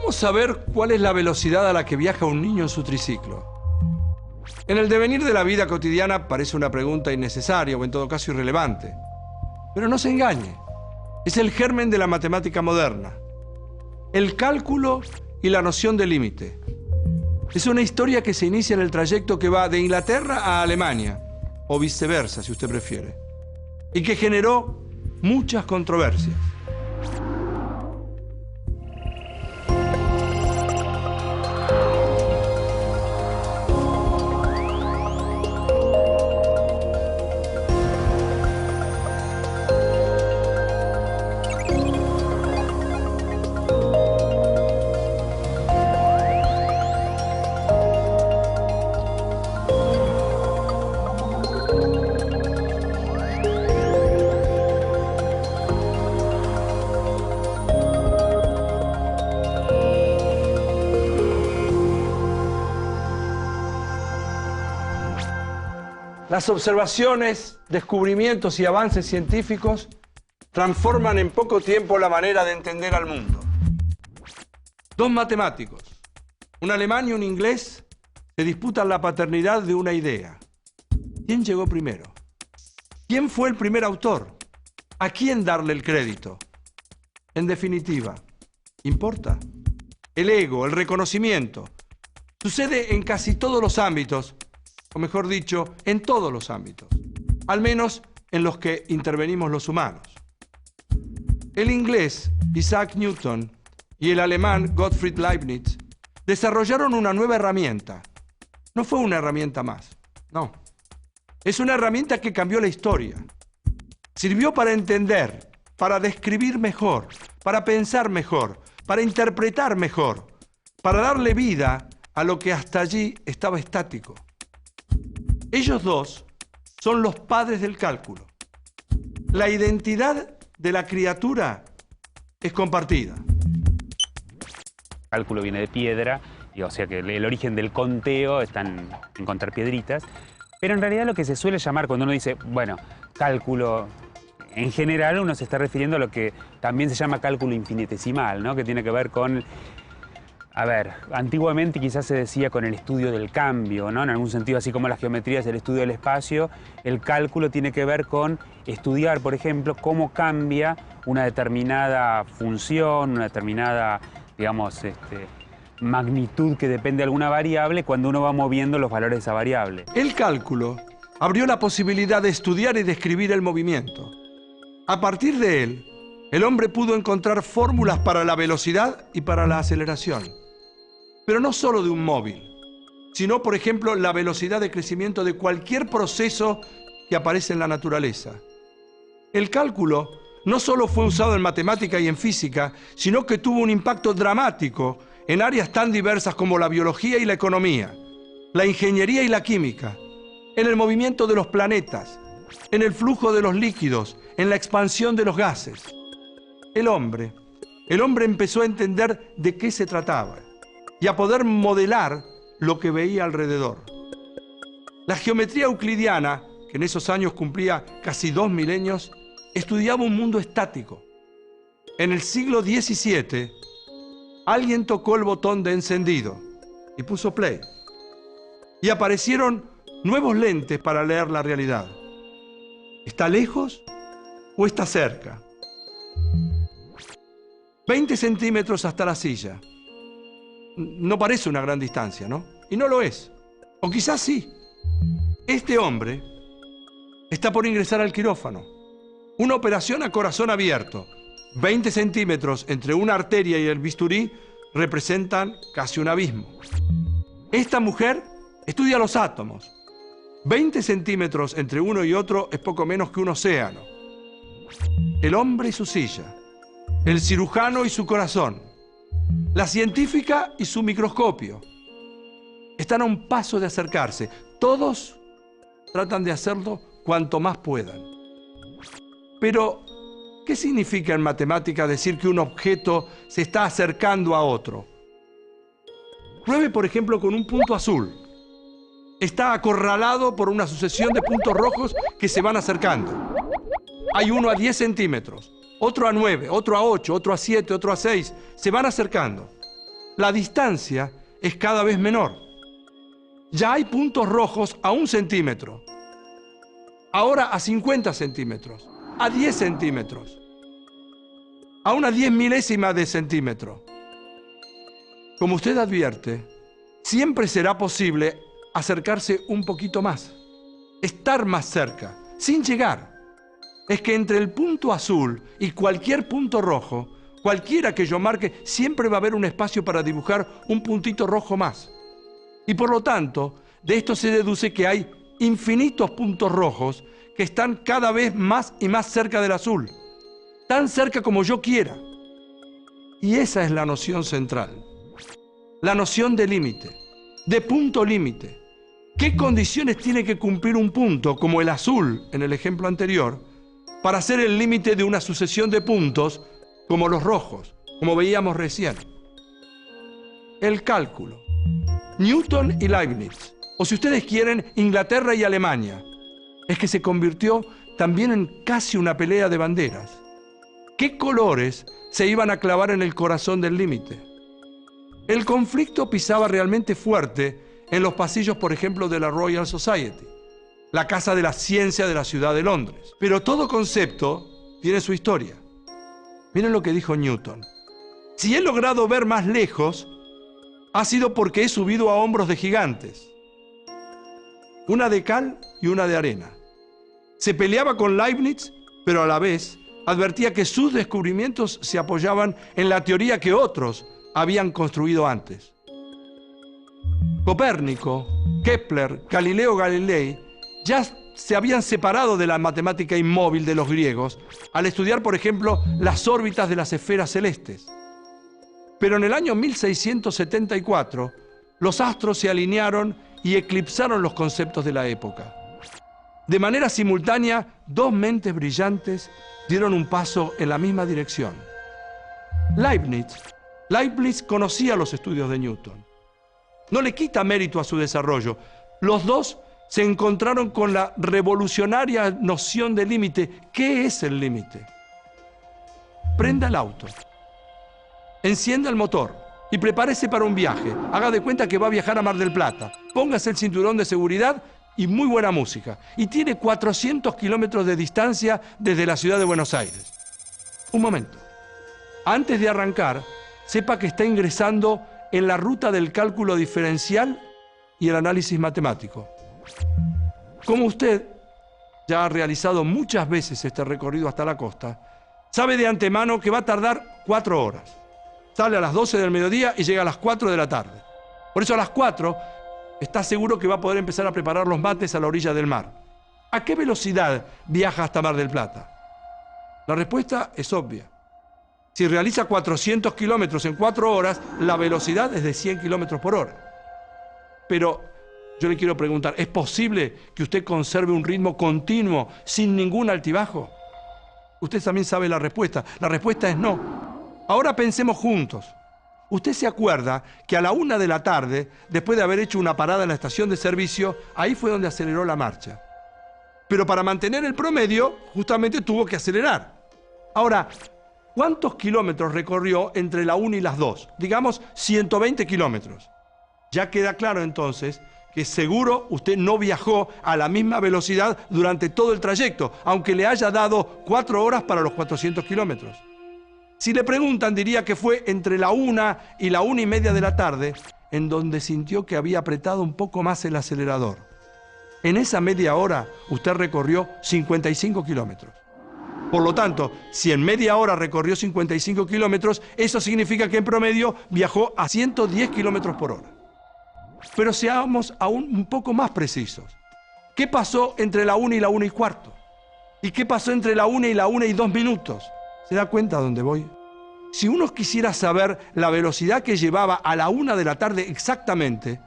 ¿Cómo saber cuál es la velocidad a la que viaja un niño en su triciclo? En el devenir de la vida cotidiana parece una pregunta innecesaria o en todo caso irrelevante. Pero no se engañe. Es el germen de la matemática moderna. El cálculo y la noción de límite. Es una historia que se inicia en el trayecto que va de Inglaterra a Alemania, o viceversa, si usted prefiere, y que generó muchas controversias. Las observaciones, descubrimientos y avances científicos transforman en poco tiempo la manera de entender al mundo. Dos matemáticos, un alemán y un inglés, se disputan la paternidad de una idea. ¿Quién llegó primero? ¿Quién fue el primer autor? ¿A quién darle el crédito? En definitiva, ¿importa? El ego, el reconocimiento, sucede en casi todos los ámbitos, o mejor dicho, en todos los ámbitos, al menos en los que intervenimos los humanos. El inglés Isaac Newton y el alemán Gottfried Leibniz desarrollaron una nueva herramienta. No fue una herramienta más, no. Es una herramienta que cambió la historia. Sirvió para entender, para describir mejor, para pensar mejor, para interpretar mejor, para darle vida a lo que hasta allí estaba estático. Ellos dos son los padres del cálculo. La identidad de la criatura es compartida. El cálculo viene de piedra, y, o sea que el origen del conteo está en contar piedritas, pero en realidad lo que se suele llamar cuando uno dice, bueno, cálculo, en general uno se está refiriendo a lo que también se llama cálculo infinitesimal, ¿no? Que tiene que ver con... A ver, antiguamente quizás se decía con el estudio del cambio, ¿no? En algún sentido, así como la geometría es el estudio del espacio, el cálculo tiene que ver con estudiar, por ejemplo, cómo cambia una determinada función, una determinada, digamos, magnitud que depende de alguna variable cuando uno va moviendo los valores de esa variable. El cálculo abrió la posibilidad de estudiar y describir el movimiento. A partir de él, el hombre pudo encontrar fórmulas para la velocidad y para la aceleración. Pero no solo de un móvil, sino, por ejemplo, la velocidad de crecimiento de cualquier proceso que aparece en la naturaleza. El cálculo no solo fue usado en matemática y en física, sino que tuvo un impacto dramático en áreas tan diversas como la biología y la economía, la ingeniería y la química, en el movimiento de los planetas, en el flujo de los líquidos, en la expansión de los gases. El hombre empezó a entender de qué se trataba y a poder modelar lo que veía alrededor. La geometría euclidiana, que en esos años cumplía casi 2 milenios, estudiaba un mundo estático. En el siglo XVII, alguien tocó el botón de encendido y puso play. Y aparecieron nuevos lentes para leer la realidad. ¿Está lejos o está cerca? 20 centímetros hasta la silla. No parece una gran distancia, ¿no? Y no lo es. O quizás sí. Este hombre está por ingresar al quirófano. Una operación a corazón abierto. 20 centímetros entre una arteria y el bisturí representan casi un abismo. Esta mujer estudia los átomos. 20 centímetros entre uno y otro es poco menos que un océano. El hombre y su silla. El cirujano y su corazón. La científica y su microscopio. Están a un paso de acercarse. Todos tratan de hacerlo cuanto más puedan. Pero, ¿qué significa en matemática decir que un objeto se está acercando a otro? Pruebe, por ejemplo, con un punto azul. Está acorralado por una sucesión de puntos rojos que se van acercando. Hay uno a 10 centímetros. Otro a 9, otro a 8, otro a 7, otro a 6. Se van acercando. La distancia es cada vez menor. Ya hay puntos rojos a 1 centímetro. Ahora a 50 centímetros, a 10 centímetros, a una 10 milésima de centímetro. Como usted advierte, siempre será posible acercarse un poquito más, estar más cerca, sin llegar. Es que entre el punto azul y cualquier punto rojo, cualquiera que yo marque, siempre va a haber un espacio para dibujar un puntito rojo más. Y por lo tanto, de esto se deduce que hay infinitos puntos rojos que están cada vez más y más cerca del azul, tan cerca como yo quiera. Y esa es la noción central, la noción de límite, de punto límite. ¿Qué condiciones tiene que cumplir un punto, como el azul en el ejemplo anterior, para ser el límite de una sucesión de puntos como los rojos, como veíamos recién? El cálculo. Newton y Leibniz, o si ustedes quieren, Inglaterra y Alemania, es que se convirtió también en casi una pelea de banderas. ¿Qué colores se iban a clavar en el corazón del límite? El conflicto pisaba realmente fuerte en los pasillos, por ejemplo, de la Royal Society, la casa de la ciencia de la ciudad de Londres. Pero todo concepto tiene su historia. Miren lo que dijo Newton. Si he logrado ver más lejos, ha sido porque he subido a hombros de gigantes. Una de cal y una de arena. Se peleaba con Leibniz, pero a la vez advertía que sus descubrimientos se apoyaban en la teoría que otros habían construido antes. Copérnico, Kepler, Galileo Galilei ya se habían separado de la matemática inmóvil de los griegos al estudiar, por ejemplo, las órbitas de las esferas celestes. Pero en el año 1674, los astros se alinearon y eclipsaron los conceptos de la época. De manera simultánea, dos mentes brillantes dieron un paso en la misma dirección. Leibniz conocía los estudios de Newton. No le quita mérito a su desarrollo. Los dos se encontraron con la revolucionaria noción de límite. ¿Qué es el límite? Prenda el auto, encienda el motor y prepárese para un viaje. Haga de cuenta que va a viajar a Mar del Plata. Póngase el cinturón de seguridad y muy buena música. Y tiene 400 kilómetros de distancia desde la ciudad de Buenos Aires. Un momento. Antes de arrancar, sepa que está ingresando en la ruta del cálculo diferencial y el análisis matemático. Como usted ya ha realizado muchas veces este recorrido hasta la costa, sabe de antemano que va a tardar 4 horas. Sale a las 12 del mediodía y llega a las 4 de la tarde. Por eso a las 4 está seguro que va a poder empezar a preparar los mates a la orilla del mar. ¿A qué velocidad viaja hasta Mar del Plata? La respuesta es obvia. Si realiza 400 kilómetros en 4 horas, la velocidad es de 100 kilómetros por hora. Pero yo le quiero preguntar, ¿es posible que usted conserve un ritmo continuo sin ningún altibajo? Usted también sabe la respuesta. La respuesta es no. Ahora pensemos juntos. Usted se acuerda que a la 1 de la tarde, después de haber hecho una parada en la estación de servicio, ahí fue donde aceleró la marcha. Pero para mantener el promedio, justamente tuvo que acelerar. Ahora, ¿cuántos kilómetros recorrió entre la 1 y las 2? Digamos 120 kilómetros. Ya queda claro entonces que seguro usted no viajó a la misma velocidad durante todo el trayecto, aunque le haya dado 4 horas para los 400 kilómetros. Si le preguntan, diría que fue entre la 1 y la 1:30 de la tarde en donde sintió que había apretado un poco más el acelerador. En esa media hora usted recorrió 55 kilómetros. Por lo tanto, si en media hora recorrió 55 kilómetros, eso significa que en promedio viajó a 110 kilómetros por hora. Pero seamos aún un poco más precisos. ¿Qué pasó entre la 1 y la 1:15? ¿Y qué pasó entre la 1 y la 1:02? ¿Se da cuenta a dónde voy? Si uno quisiera saber la velocidad que llevaba a la 1 de la tarde exactamente,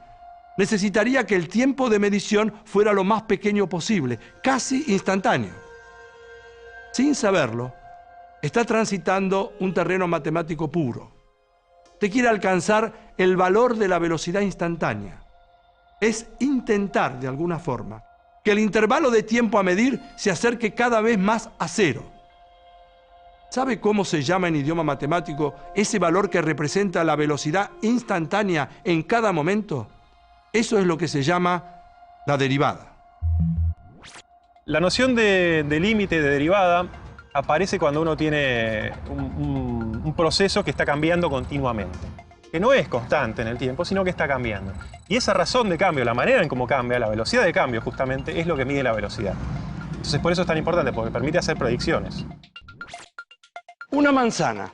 necesitaría que el tiempo de medición fuera lo más pequeño posible, casi instantáneo. Sin saberlo, está transitando un terreno matemático puro. Usted quiere alcanzar el valor de la velocidad instantánea. Es intentar, de alguna forma, que el intervalo de tiempo a medir se acerque cada vez más a 0. ¿Sabe cómo se llama en idioma matemático ese valor que representa la velocidad instantánea en cada momento? Eso es lo que se llama la derivada. La noción de límite, de derivada, aparece cuando uno tiene un proceso que está cambiando continuamente. Que no es constante en el tiempo, sino que está cambiando. Y esa razón de cambio, la manera en cómo cambia, la velocidad de cambio justamente, es lo que mide la velocidad. Entonces por eso es tan importante, porque permite hacer predicciones. Una manzana.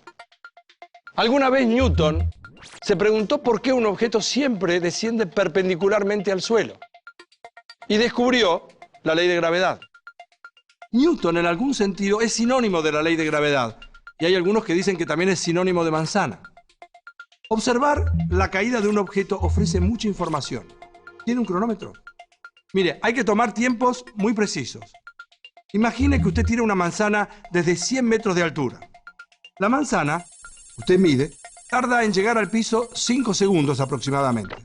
Alguna vez Newton se preguntó por qué un objeto siempre desciende perpendicularmente al suelo. Y descubrió la ley de gravedad. Newton, en algún sentido, es sinónimo de la ley de gravedad. Y hay algunos que dicen que también es sinónimo de manzana. Observar la caída de un objeto ofrece mucha información. ¿Tiene un cronómetro? Mire, hay que tomar tiempos muy precisos. Imagine que usted tira una manzana desde 100 metros de altura. La manzana, usted mide, tarda en llegar al piso 5 segundos aproximadamente.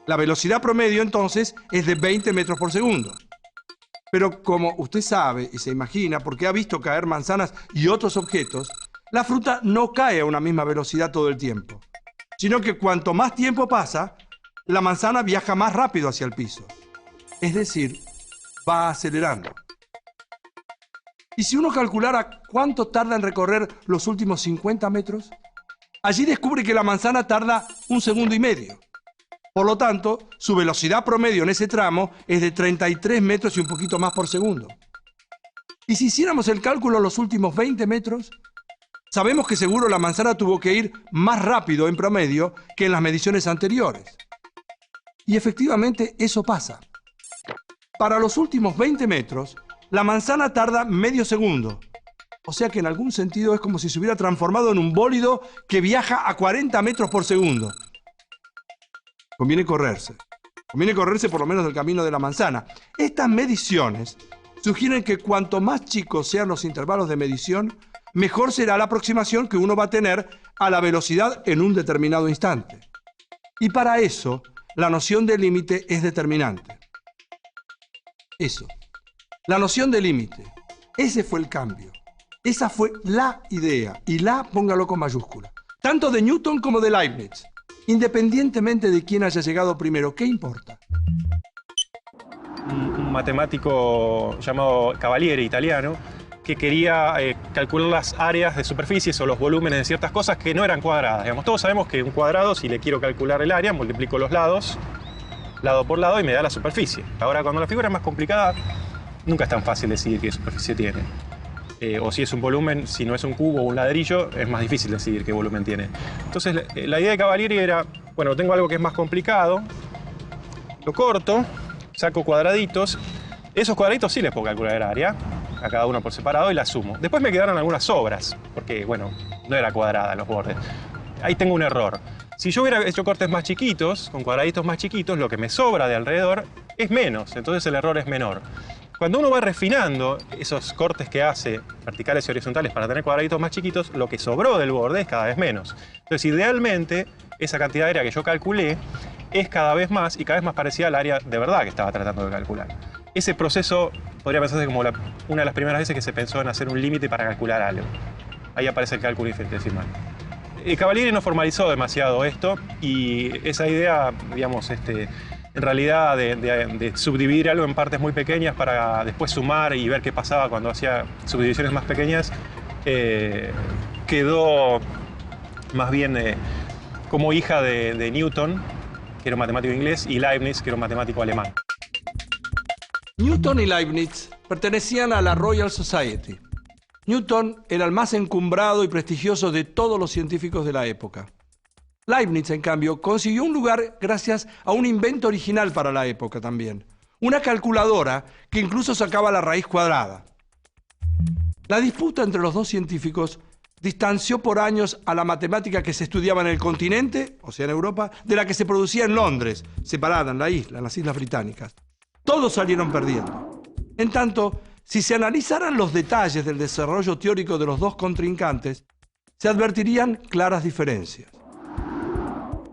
La velocidad promedio, entonces, es de 20 metros por segundo. Pero como usted sabe y se imagina, porque ha visto caer manzanas y otros objetos, la fruta no cae a una misma velocidad todo el tiempo, sino que cuanto más tiempo pasa, la manzana viaja más rápido hacia el piso. Es decir, va acelerando. ¿Y si uno calculara cuánto tarda en recorrer los últimos 50 metros? Allí descubre que la manzana tarda 1,5 segundos. Por lo tanto, su velocidad promedio en ese tramo es de 33 metros y un poquito más por segundo. Y si hiciéramos el cálculo los últimos 20 metros, sabemos que seguro la manzana tuvo que ir más rápido en promedio que en las mediciones anteriores. Y efectivamente eso pasa. Para los últimos 20 metros, la manzana tarda medio segundo. O sea que en algún sentido es como si se hubiera transformado en un bólido que viaja a 40 metros por segundo. Conviene correrse. Conviene correrse por lo menos del camino de la manzana. Estas mediciones sugieren que cuanto más chicos sean los intervalos de medición, mejor será la aproximación que uno va a tener a la velocidad en un determinado instante. Y para eso, la noción de límite es determinante. Eso. La noción de límite. Ese fue el cambio. Esa fue la idea. Y la, póngalo con mayúscula. Tanto de Newton como de Leibniz. Independientemente de quién haya llegado primero, ¿qué importa? Un matemático llamado Cavalieri, italiano, que quería calcular las áreas de superficies o los volúmenes de ciertas cosas que no eran cuadradas. Digamos, todos sabemos que un cuadrado, si le quiero calcular el área, multiplico los lados, lado por lado, y me da la superficie. Ahora, cuando la figura es más complicada, nunca es tan fácil decidir qué superficie tiene. O si es un volumen, si no es un cubo o un ladrillo, es más difícil decidir qué volumen tiene. Entonces, la idea de Cavalieri era, bueno, tengo algo que es más complicado, lo corto, saco cuadraditos, esos cuadraditos sí les puedo calcular el área, a cada uno por separado, y la sumo. Después me quedaron algunas sobras, porque, bueno, no era cuadrada los bordes. Ahí tengo un error. Si yo hubiera hecho cortes más chiquitos, con cuadraditos más chiquitos, lo que me sobra de alrededor es menos, entonces el error es menor. Cuando uno va refinando esos cortes que hace, verticales y horizontales, para tener cuadraditos más chiquitos, lo que sobró del borde es cada vez menos. Entonces, idealmente, esa cantidad de área que yo calculé es cada vez más y cada vez más parecida al área de verdad que estaba tratando de calcular. Ese proceso podría pensarse como una de las primeras veces que se pensó en hacer un límite para calcular algo. Ahí aparece el cálculo infinitesimal. Cavalieri no formalizó demasiado esto y esa idea, digamos, en realidad de subdividir algo en partes muy pequeñas para después sumar y ver qué pasaba cuando hacía subdivisiones más pequeñas, quedó más bien como hija de Newton, que era un matemático inglés, y Leibniz, que era un matemático alemán. Newton y Leibniz pertenecían a la Royal Society. Newton era el más encumbrado y prestigioso de todos los científicos de la época. Leibniz, en cambio, consiguió un lugar gracias a un invento original para la época también. Una calculadora que incluso sacaba la raíz cuadrada. La disputa entre los dos científicos distanció por años a la matemática que se estudiaba en el continente, o sea en Europa, de la que se producía en Londres, separada en la isla, en las Islas Británicas. Todos salieron perdiendo. En tanto, si se analizaran los detalles del desarrollo teórico de los dos contrincantes, se advertirían claras diferencias.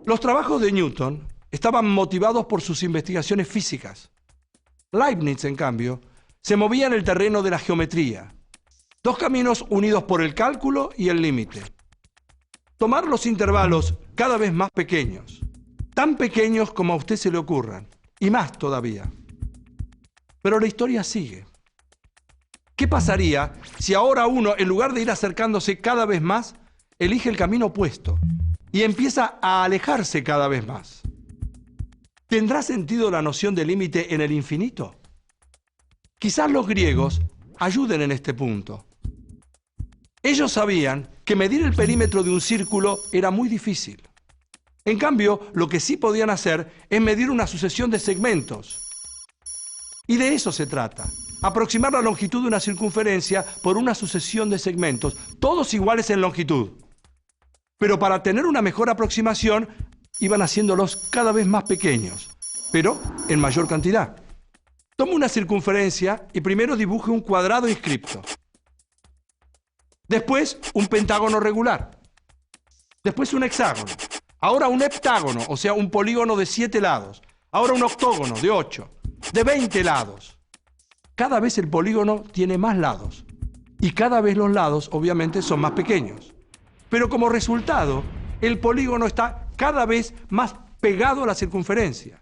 Los trabajos de Newton estaban motivados por sus investigaciones físicas. Leibniz, en cambio, se movía en el terreno de la geometría. Dos caminos unidos por el cálculo y el límite. Tomar los intervalos cada vez más pequeños, tan pequeños como a usted se le ocurran, y más todavía. Pero la historia sigue. ¿Qué pasaría si ahora uno, en lugar de ir acercándose cada vez más, elige el camino opuesto y empieza a alejarse cada vez más? ¿Tendrá sentido la noción de límite en el infinito? Quizás los griegos ayuden en este punto. Ellos sabían que medir el perímetro de un círculo era muy difícil. En cambio, lo que sí podían hacer es medir una sucesión de segmentos. Y de eso se trata. Aproximar la longitud de una circunferencia por una sucesión de segmentos, todos iguales en longitud. Pero para tener una mejor aproximación, iban haciéndolos cada vez más pequeños, pero en mayor cantidad. Tome una circunferencia y primero dibuje un cuadrado inscripto. Después, un pentágono regular. Después, un hexágono. Ahora un heptágono, o sea, un polígono de 7 lados. Ahora un octógono de 8, de 20 lados. Cada vez el polígono tiene más lados. Y cada vez los lados, obviamente, son más pequeños. Pero como resultado, el polígono está cada vez más pegado a la circunferencia.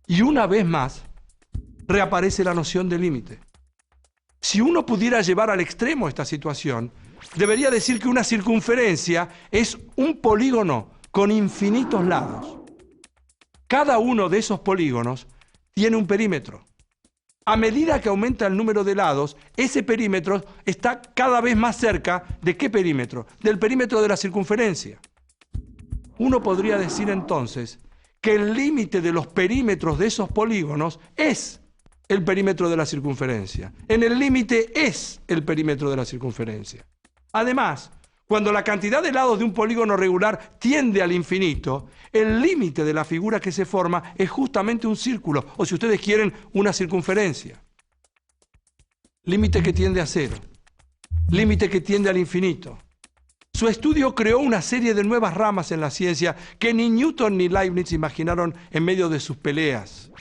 Y una vez más, reaparece la noción de límite. Si uno pudiera llevar al extremo esta situación, debería decir que una circunferencia es un polígono con infinitos lados. Cada uno de esos polígonos tiene un perímetro. A medida que aumenta el número de lados, ese perímetro está cada vez más cerca ¿de qué perímetro? Del perímetro de la circunferencia. Uno podría decir entonces que el límite de los perímetros de esos polígonos es el perímetro de la circunferencia. En el límite es el perímetro de la circunferencia. Además, cuando la cantidad de lados de un polígono regular tiende al infinito, el límite de la figura que se forma es justamente un círculo, o si ustedes quieren, una circunferencia. Límite que tiende a cero. Límite que tiende al infinito. Su estudio creó una serie de nuevas ramas en la ciencia que ni Newton ni Leibniz imaginaron en medio de sus peleas.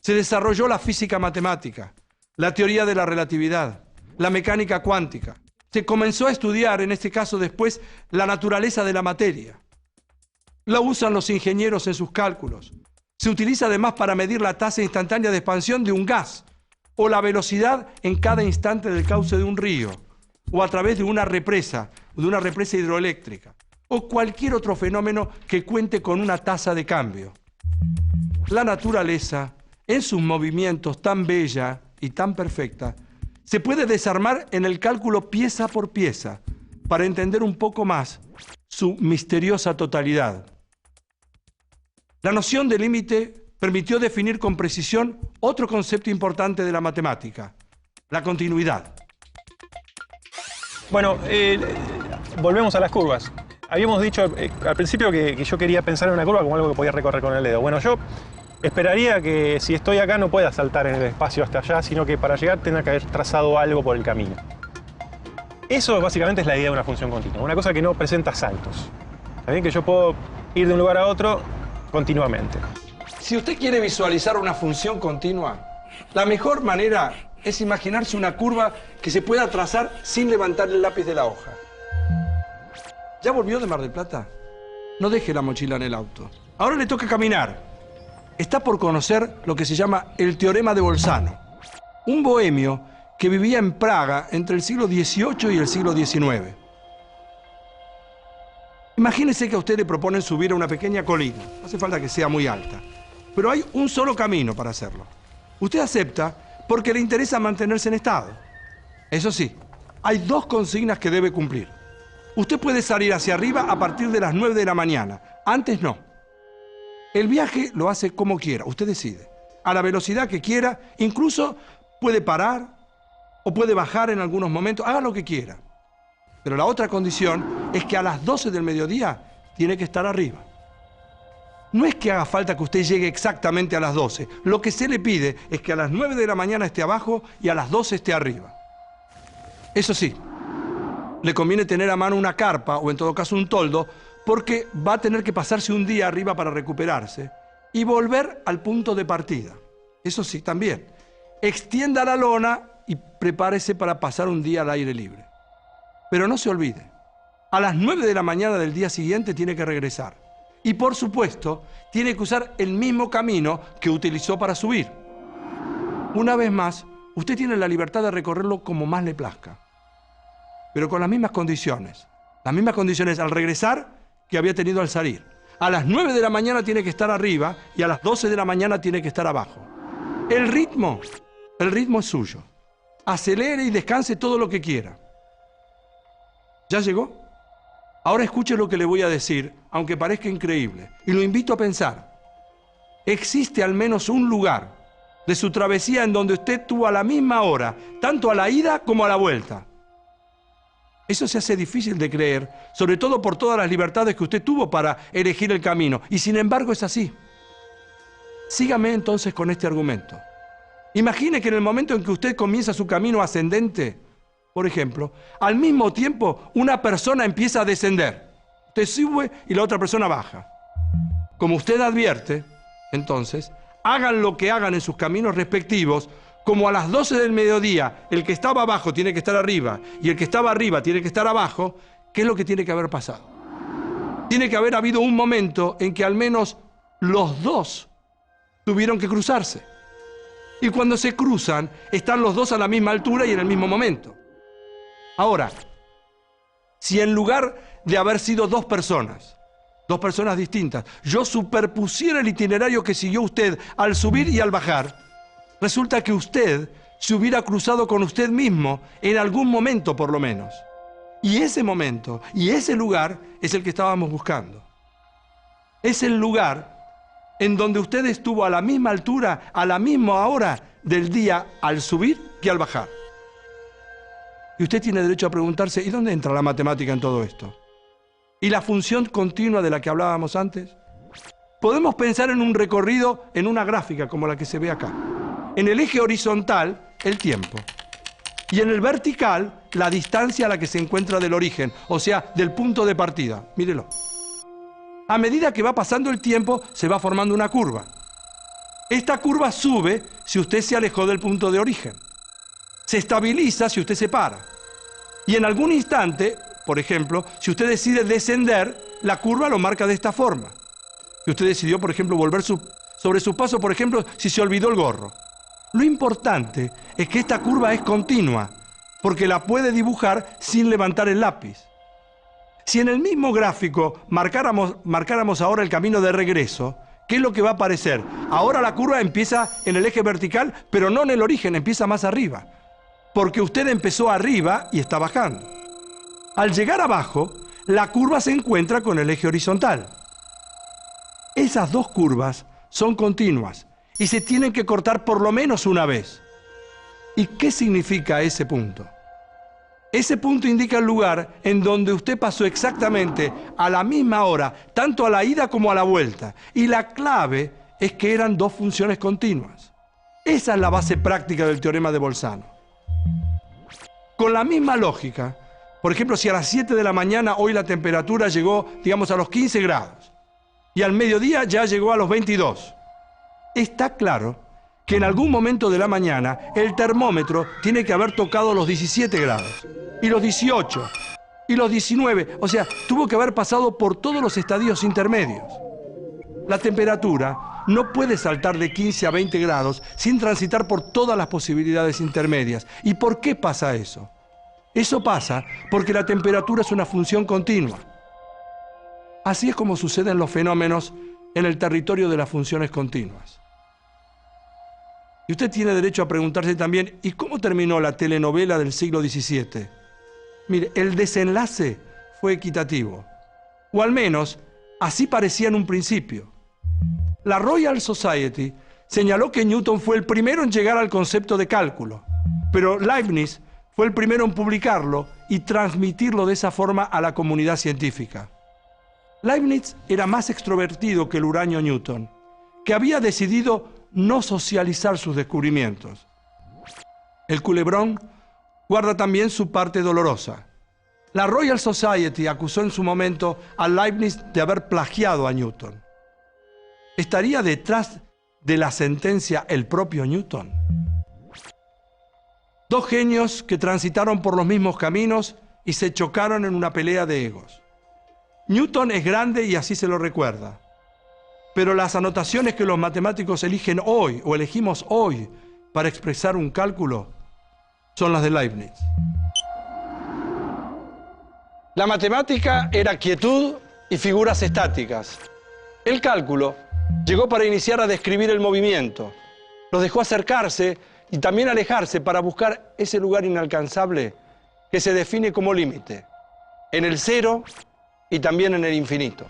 Se desarrolló la física matemática, la teoría de la relatividad, la mecánica cuántica. Se comenzó a estudiar, en este caso después, la naturaleza de la materia. La usan los ingenieros en sus cálculos. Se utiliza además para medir la tasa instantánea de expansión de un gas, o la velocidad en cada instante del cauce de un río, o a través de una represa hidroeléctrica, o cualquier otro fenómeno que cuente con una tasa de cambio. La naturaleza, en sus movimientos tan bella y tan perfecta, se puede desarmar en el cálculo pieza por pieza para entender un poco más su misteriosa totalidad. La noción de límite permitió definir con precisión otro concepto importante de la matemática, la continuidad. Bueno, volvemos a las curvas. Habíamos dicho al principio que yo quería pensar en una curva como algo que podía recorrer con el dedo. Bueno, yo esperaría que si estoy acá no pueda saltar en el espacio hasta allá, sino que para llegar tenga que haber trazado algo por el camino. Eso básicamente es la idea de una función continua, una cosa que no presenta saltos. ¿Está bien? Que yo puedo ir de un lugar a otro continuamente. Si usted quiere visualizar una función continua, la mejor manera es imaginarse una curva que se pueda trazar sin levantar el lápiz de la hoja. ¿Ya volvió de Mar del Plata? No deje la mochila en el auto. Ahora le toca caminar. Está por conocer lo que se llama el teorema de Bolzano, un bohemio que vivía en Praga entre el siglo XVIII y el siglo XIX. Imagínese que a usted le proponen subir a una pequeña colina. No hace falta que sea muy alta, pero hay un solo camino para hacerlo. Usted acepta porque le interesa mantenerse en estado. Eso sí, hay dos consignas que debe cumplir. Usted puede salir hacia arriba a partir de las 9 de la mañana. Antes no. El viaje lo hace como quiera, usted decide. A la velocidad que quiera, incluso puede parar o puede bajar en algunos momentos, haga lo que quiera. Pero la otra condición es que a las 12 del mediodía tiene que estar arriba. No es que haga falta que usted llegue exactamente a las 12. Lo que se le pide es que a las 9 de la mañana esté abajo y a las 12 esté arriba. Eso sí, le conviene tener a mano una carpa o en todo caso un toldo, porque va a tener que pasarse un día arriba para recuperarse y volver al punto de partida. Eso sí, también, extienda la lona y prepárese para pasar un día al aire libre. Pero no se olvide, a las 9 de la mañana del día siguiente tiene que regresar. Y por supuesto, tiene que usar el mismo camino que utilizó para subir. Una vez más, usted tiene la libertad de recorrerlo como más le plazca, pero con las mismas condiciones. Las mismas condiciones al regresar que había tenido al salir. A las 9 de la mañana tiene que estar arriba y a las 12 de la mañana tiene que estar abajo. El ritmo es suyo. Acelere y descanse todo lo que quiera. ¿Ya llegó? Ahora escuche lo que le voy a decir, aunque parezca increíble, y lo invito a pensar. Existe al menos un lugar de su travesía en donde usted tuvo a la misma hora, tanto a la ida como a la vuelta. Eso se hace difícil de creer, sobre todo por todas las libertades que usted tuvo para elegir el camino, y sin embargo es así. Sígame entonces con este argumento. Imagine que en el momento en que usted comienza su camino ascendente, por ejemplo, al mismo tiempo una persona empieza a descender. Usted sube y la otra persona baja. Como usted advierte, entonces, hagan lo que hagan en sus caminos respectivos, como a las 12 del mediodía el que estaba abajo tiene que estar arriba y el que estaba arriba tiene que estar abajo, ¿qué es lo que tiene que haber pasado? Tiene que haber habido un momento en que al menos los dos tuvieron que cruzarse. Y cuando se cruzan, están los dos a la misma altura y en el mismo momento. Ahora, si en lugar de haber sido dos personas distintas, yo superpusiera el itinerario que siguió usted al subir y al bajar, resulta que usted se hubiera cruzado con usted mismo en algún momento por lo menos. Y ese momento y ese lugar es el que estábamos buscando. Es el lugar en donde usted estuvo a la misma altura, a la misma hora del día al subir que al bajar. Y usted tiene derecho a preguntarse, ¿y dónde entra la matemática en todo esto? ¿Y la función continua de la que hablábamos antes? Podemos pensar en un recorrido en una gráfica como la que se ve acá. En el eje horizontal, el tiempo. Y en el vertical, la distancia a la que se encuentra del origen, o sea, del punto de partida. Mírelo. A medida que va pasando el tiempo, se va formando una curva. Esta curva sube si usted se alejó del punto de origen. Se estabiliza si usted se para. Y en algún instante, por ejemplo, si usted decide descender, la curva lo marca de esta forma. Si usted decidió, por ejemplo, volver sobre su paso, por ejemplo, si se olvidó el gorro. Lo importante es que esta curva es continua, porque la puede dibujar sin levantar el lápiz. Si en el mismo gráfico marcáramos ahora el camino de regreso, ¿qué es lo que va a aparecer? Ahora la curva empieza en el eje vertical, pero no en el origen, empieza más arriba. Porque usted empezó arriba y está bajando. Al llegar abajo, la curva se encuentra con el eje horizontal. Esas dos curvas son continuas y se tienen que cortar por lo menos una vez. ¿Y qué significa ese punto? Ese punto indica el lugar en donde usted pasó exactamente a la misma hora, tanto a la ida como a la vuelta. Y la clave es que eran dos funciones continuas. Esa es la base práctica del teorema de Bolzano. Con la misma lógica, por ejemplo, si a las 7 de la mañana hoy la temperatura llegó, digamos, a los 15 grados y al mediodía ya llegó a los 22, está claro que en algún momento de la mañana el termómetro tiene que haber tocado los 17 grados, y los 18, y los 19, o sea, tuvo que haber pasado por todos los estadios intermedios. La temperatura no puede saltar de 15 a 20 grados sin transitar por todas las posibilidades intermedias. ¿Y por qué pasa eso? Eso pasa porque la temperatura es una función continua. Así es como suceden los fenómenos en el territorio de las funciones continuas. Y usted tiene derecho a preguntarse también, ¿y cómo terminó la telenovela del siglo XVII? Mire, el desenlace fue equitativo, o al menos así parecía en un principio. La Royal Society señaló que Newton fue el primero en llegar al concepto de cálculo, pero Leibniz fue el primero en publicarlo y transmitirlo de esa forma a la comunidad científica. Leibniz era más extrovertido que el huraño Newton, que había decidido no socializar sus descubrimientos. El culebrón guarda también su parte dolorosa. La Royal Society acusó en su momento a Leibniz de haber plagiado a Newton. ¿Estaría detrás de la sentencia el propio Newton? Dos genios que transitaron por los mismos caminos y se chocaron en una pelea de egos. Newton es grande y así se lo recuerda. Pero las anotaciones que los matemáticos eligen hoy o elegimos hoy para expresar un cálculo son las de Leibniz. La matemática era quietud y figuras estáticas. El cálculo llegó para iniciar a describir el movimiento. Los dejó acercarse y también alejarse para buscar ese lugar inalcanzable que se define como límite, en el cero y también en el infinito.